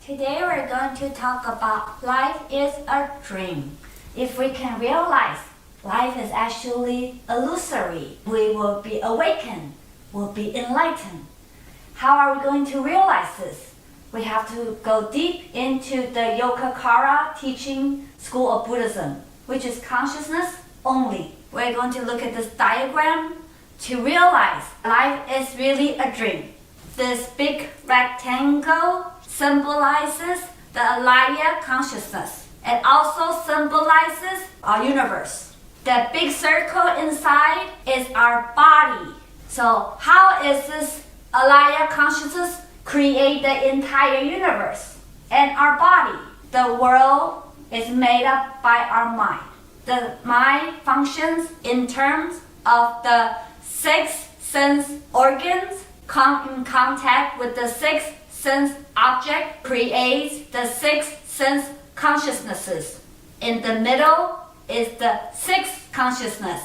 Today we're going to talk about life is a dream. If we can realize life is actually illusory, we will be awakened, will be enlightened. How are we going to realize this? We have to go deep into the Yogacara teaching school of Buddhism, which is consciousness only. We're going to look at this diagram to realize life is really a dream. This big rectangle symbolizes the Alaya consciousness. It also symbolizes our universe. The big circle inside is our body. So how is this Alaya consciousness create the entire universe and our body? The world is made up by our mind. The mind functions in terms of the six sense organs, come in contact with the six sense object, creates the six sense consciousnesses. In the middle is the sixth consciousness.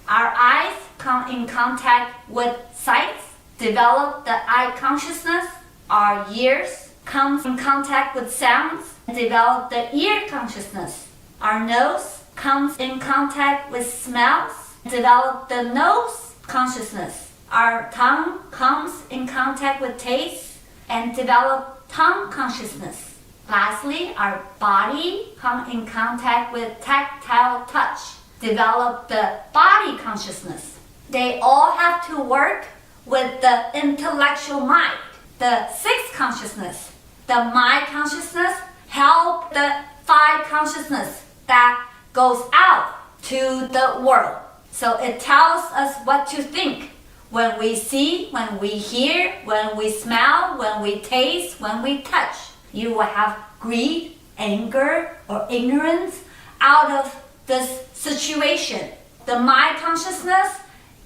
Our eyes come in contact with sights, develop the eye consciousness. Our ears come in contact with sounds, develop the ear consciousness. Our nose comes in contact with smells, develop the nose consciousness. Our tongue comes in contact with taste and develop tongue consciousness. Lastly, our body comes in contact with tactile touch, develop the body consciousness. They all have to work with the intellectual mind, the sixth consciousness. The mind consciousness help the five consciousness that goes out to the world. So it tells us what to think. When we see, when we hear, when we smell, when we taste, when we touch, you will have greed, anger, or ignorance out of this situation. The mind consciousness,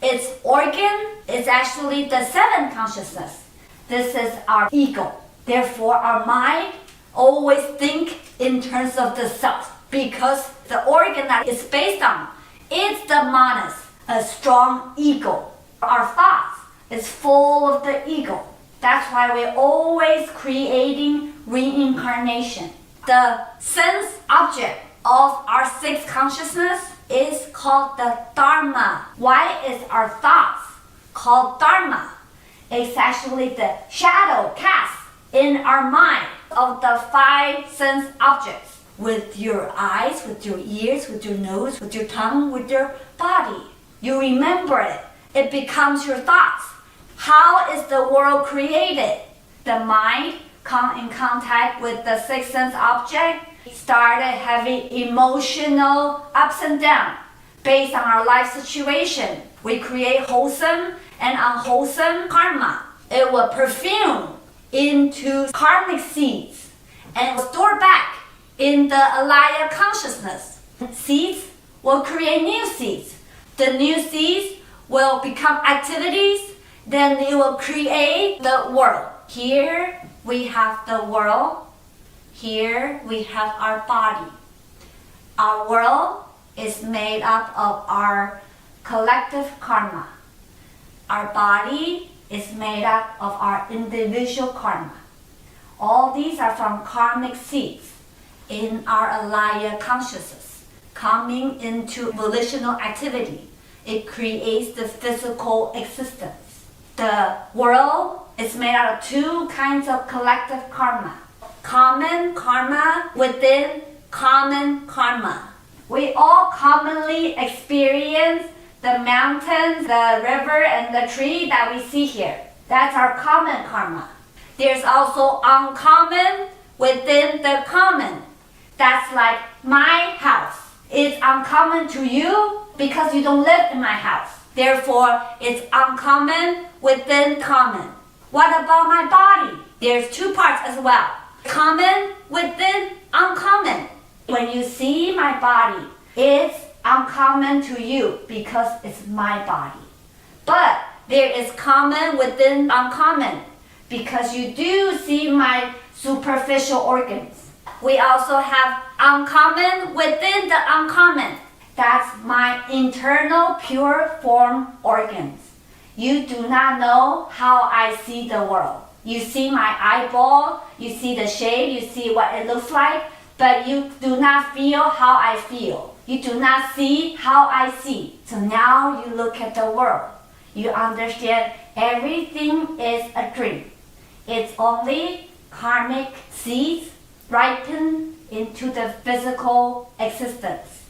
its organ, is actually the seventh consciousness. This is our ego. Therefore, our mind always think in terms of the self, because the organ that it's based on is the manas, a strong ego. Our thoughts is full of the ego. That's why we're always creating reincarnation. The sense object of our sixth consciousness is called the Dharma. Why is our thoughts called Dharma? It's actually the shadow cast in our mind of the five sense objects. With your eyes, with your ears, with your nose, with your tongue, with your body. You remember it. It becomes your thoughts. How is the world created? The mind come in contact with the sixth sense object, started having emotional ups and downs based on our life situation. We create wholesome and unwholesome karma. It will perfume into karmic seeds and store back in the Alaya consciousness. Seeds will create new seeds. The new seeds will become activities, then it will create the world. Here we have the world. Here we have our body. Our world is made up of our collective karma. Our body is made up of our individual karma. All these are from karmic seeds in our Alaya consciousness, coming into volitional activity. It creates the physical existence. The world is made out of two kinds of collective karma. Common karma within common karma. We all commonly experience the mountains, the river, and the tree that we see here. That's our common karma. There's also uncommon within the common. That's like my house. It's uncommon to you because you don't live in my house. Therefore, it's uncommon within common. What about my body? There's two parts as well. Common within uncommon. When you see my body, it's uncommon to you because it's my body. But there is common within uncommon because you do see my superficial organs. We also have uncommon within the uncommon. That's my internal pure form organs. You do not know how I see the world. You see my eyeball, you see the shape, you see what it looks like, but you do not feel how I feel. You do not see how I see. So now you look at the world. You understand everything is a dream. It's only karmic seeds ripen into the physical existence.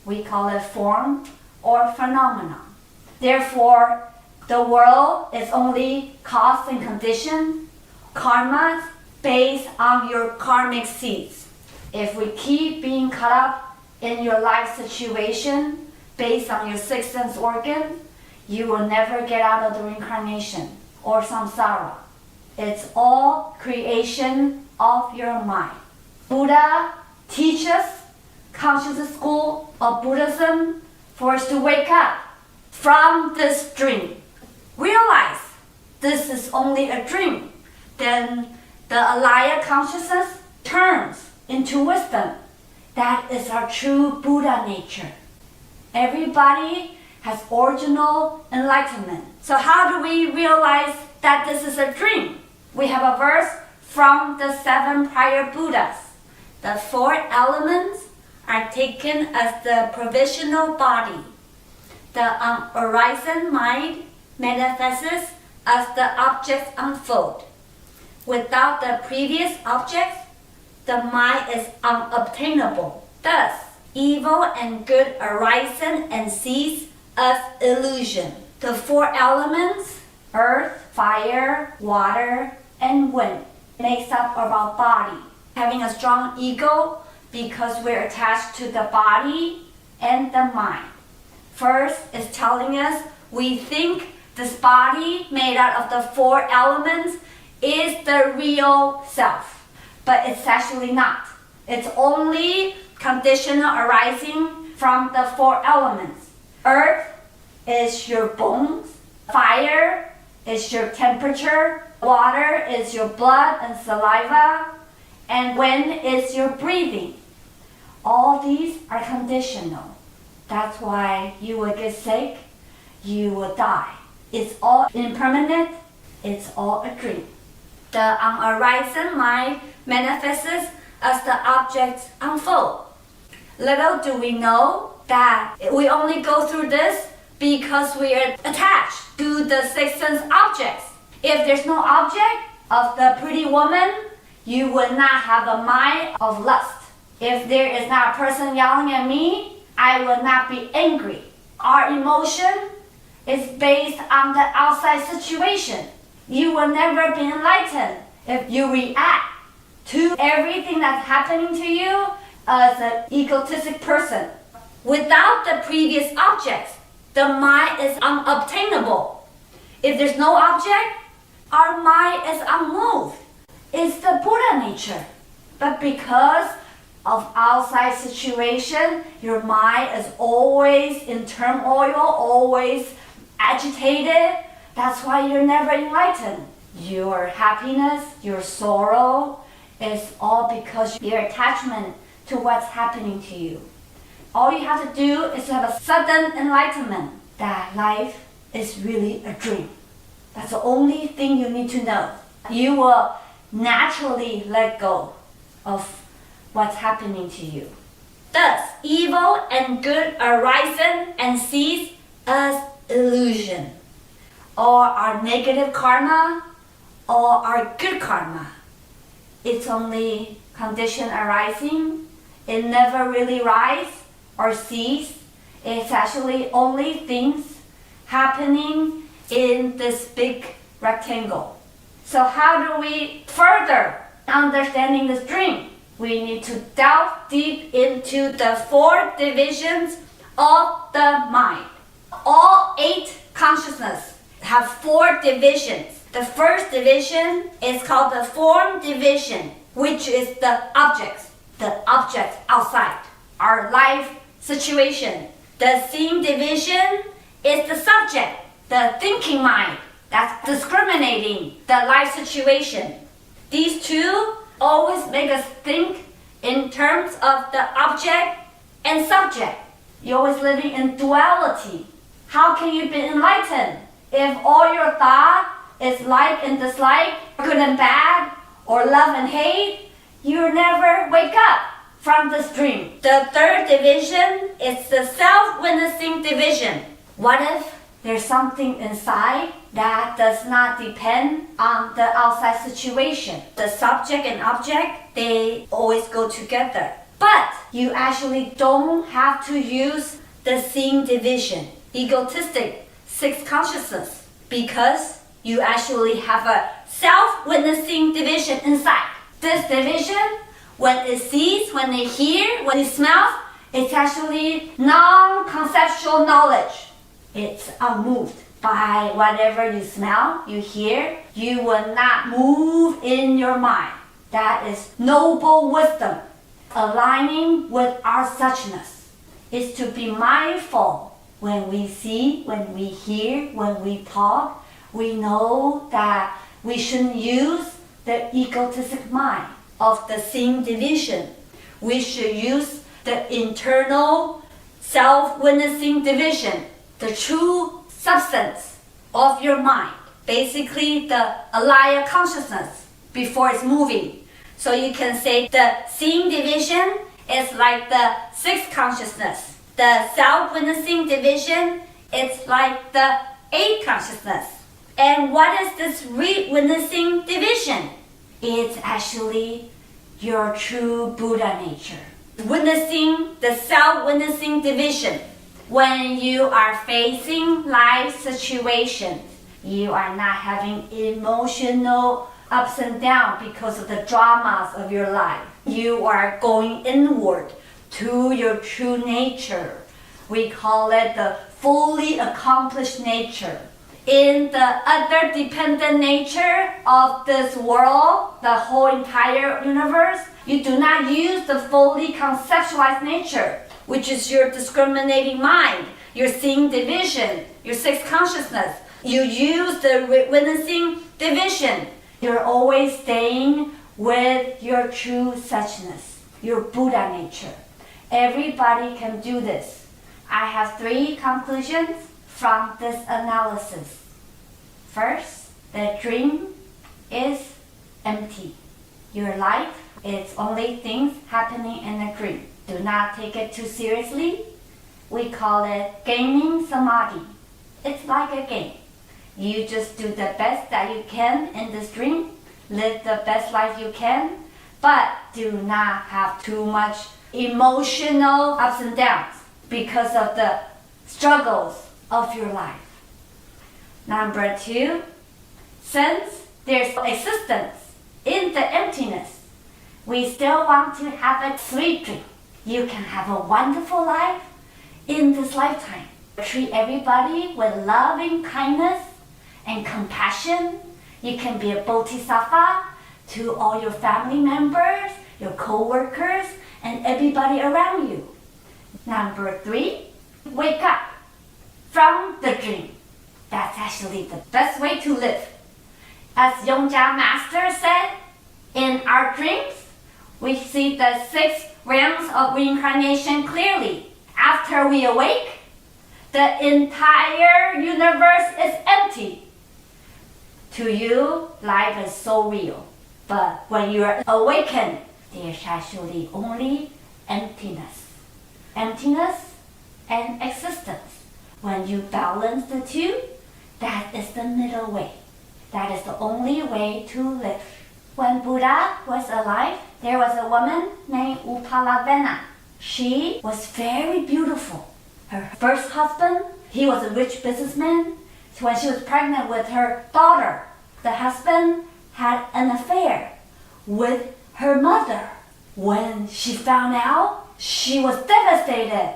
We call it form or phenomenon. Therefore, the world is only cause and condition, karma based on your karmic seeds. If we keep being caught up in your life situation based on your sixth sense organ, you will never get out of the reincarnation or samsara. It's all creation of your mind. Buddha teaches consciousness school of Buddhism for us to wake up from this dream. Realize this is only a dream. Then the alaya consciousness turns into wisdom. That is our true Buddha nature. Everybody has original enlightenment. So how do we realize that this is a dream? We have a verse from the 7 prior Buddhas. The 4 elements are taken as the provisional body. The horizon mind manifests as the objects unfold. Without the previous objects, the mind is unobtainable. Thus, evil and good arising and cease as illusion. The 4 elements, earth, fire, water, and wind, makes up of our body. Having a strong ego because we're attached to the body and the mind. First is telling us we think this body made out of the 4 elements is the real self, but it's actually not. It's only conditional arising from the 4 elements. Earth is your bones, fire is your temperature, water is your blood and saliva, and wind is your breathing. All these are conditional. That's why you will get sick, you will die. It's all impermanent, it's all a dream. The unarisen mind manifests as the objects unfold. Little do we know that we only go through this because we are attached to the sixth sense objects. If there's no object of the pretty woman, you would not have a mind of lust. If there is not a person yelling at me, I will not be angry. Our emotion is based on the outside situation. You will never be enlightened if you react to everything that's happening to you as an egotistic person. Without the previous objects, the mind is unobtainable. If there's no object, our mind is unmoved. It's the Buddha nature. But because of outside situation, your mind is always in turmoil, always agitated. That's why you're never enlightened. Your happiness, your sorrow is all because your attachment to what's happening to you. All you have to do is to have a sudden enlightenment that life is really a dream. That's the only thing you need to know. You will naturally let go of what's happening to you. Thus, evil and good arising and cease as illusion. Or our negative karma, or our good karma. It's only condition arising. It never really rise or cease. It's actually only things happening in this big rectangle. So how do we further understanding this dream? We need to delve deep into the 4 divisions of the mind. All 8 consciousness have 4 divisions. The first division is called the form division, which is the objects outside, our life situation. The scene division is the subject, the thinking mind, that's discriminating the life situation. These 2 always make us think in terms of the object and subject. You're always living in duality. How can you be enlightened if all your thought is like and dislike, good and bad, or love and hate, you never wake up from this dream. The third division is the self-witnessing division. What if there's something inside that does not depend on the outside situation? The subject and object, they always go together. But you actually don't have to use the seeing division, egotistic sixth consciousness, because you actually have a self-witnessing division inside. This division, when it sees, when it hears, when it smells, it's actually non-conceptual knowledge. It's unmoved by whatever you smell, you hear. You will not move in your mind. That is noble wisdom. Aligning with our suchness is to be mindful when we see, when we hear, when we talk. We know that we shouldn't use the egotistic mind of the seeing division. We should use the internal self-witnessing division, the true substance of your mind, basically the alaya consciousness before it's moving. So you can say the seeing division is like the sixth consciousness. The self-witnessing division is like the eighth consciousness. And what is this witnessing division? It's actually your true Buddha nature. Witnessing the self-witnessing division. When you are facing life situations, you are not having emotional ups and downs because of the dramas of your life. You are going inward to your true nature. We call it the fully accomplished nature. In the other dependent nature of this world, the whole entire universe, you do not use the fully conceptualized nature, which is your discriminating mind, your seeing division, your sixth consciousness. You use the witnessing division. You're always staying with your true suchness, your Buddha nature. Everybody can do this. I have 3 conclusions from this analysis. First, the dream is empty. Your life is only things happening in a dream. Do not take it too seriously. We call it gaming samadhi. It's like a game. You just do the best that you can in this dream. Live the best life you can, but do not have too much emotional ups and downs because of the struggles of your life. Number 2, since there's existence in the emptiness, we still want to have a sweet dream. You can have a wonderful life in this lifetime. Treat everybody with loving kindness and compassion. You can be a bodhisattva to all your family members, your co-workers, and everybody around you. Number 3, wake up from the dream. That's actually the best way to live. As Yongja Master said, in our dreams, we see the 6 realms of reincarnation clearly. After we awake, the entire universe is empty. To you, life is so real. But when you are awakened, there's actually only emptiness. Emptiness and existence. When you balance the 2, that is the middle way. That is the only way to live. When Buddha was alive, there was a woman named Upalavena. She was very beautiful. Her first husband, he was a rich businessman. So when she was pregnant with her daughter, the husband had an affair with her mother. When she found out, she was devastated.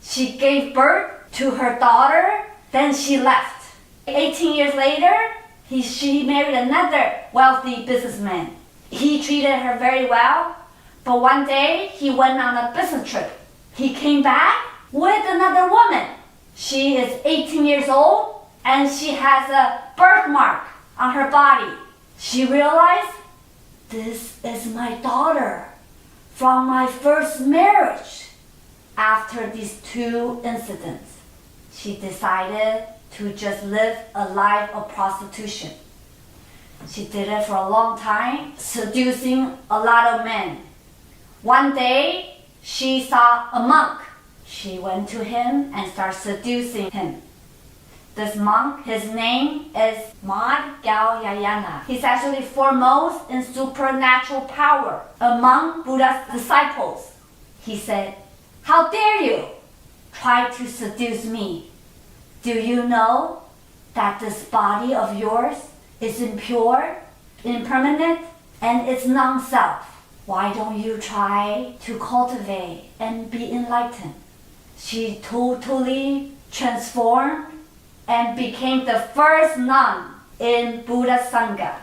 She gave birth to her daughter, then she left. 18 years later, she married another wealthy businessman. He treated her very well, but one day he went on a business trip. He came back with another woman. She is 18 years old and she has a birthmark on her body. She realized, this is my daughter from my first marriage. After these 2 incidents, she decided to just live a life of prostitution. She did it for a long time, seducing a lot of men. One day, she saw a monk. She went to him and started seducing him. This monk, his name is Madhyayana. He's actually foremost in supernatural power among Buddha's disciples. He said, "How dare you try to seduce me? Do you know that this body of yours is impure, impermanent, and it's non-self? Why don't you try to cultivate and be enlightened?" She totally transformed and became the first nun in Buddha Sangha.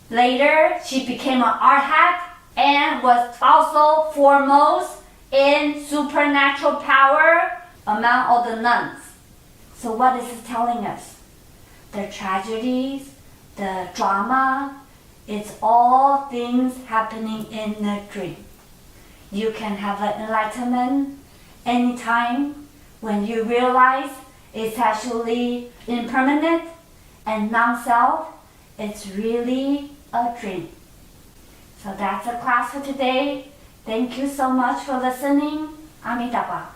Later, she became an arhat and was also foremost in supernatural power among all the nuns. So what is it telling us? The tragedies, the drama, it's all things happening in a dream. You can have an enlightenment anytime when you realize it's actually impermanent and non-self. It's really a dream. So that's the class for today. Thank you so much for listening. Amitabha.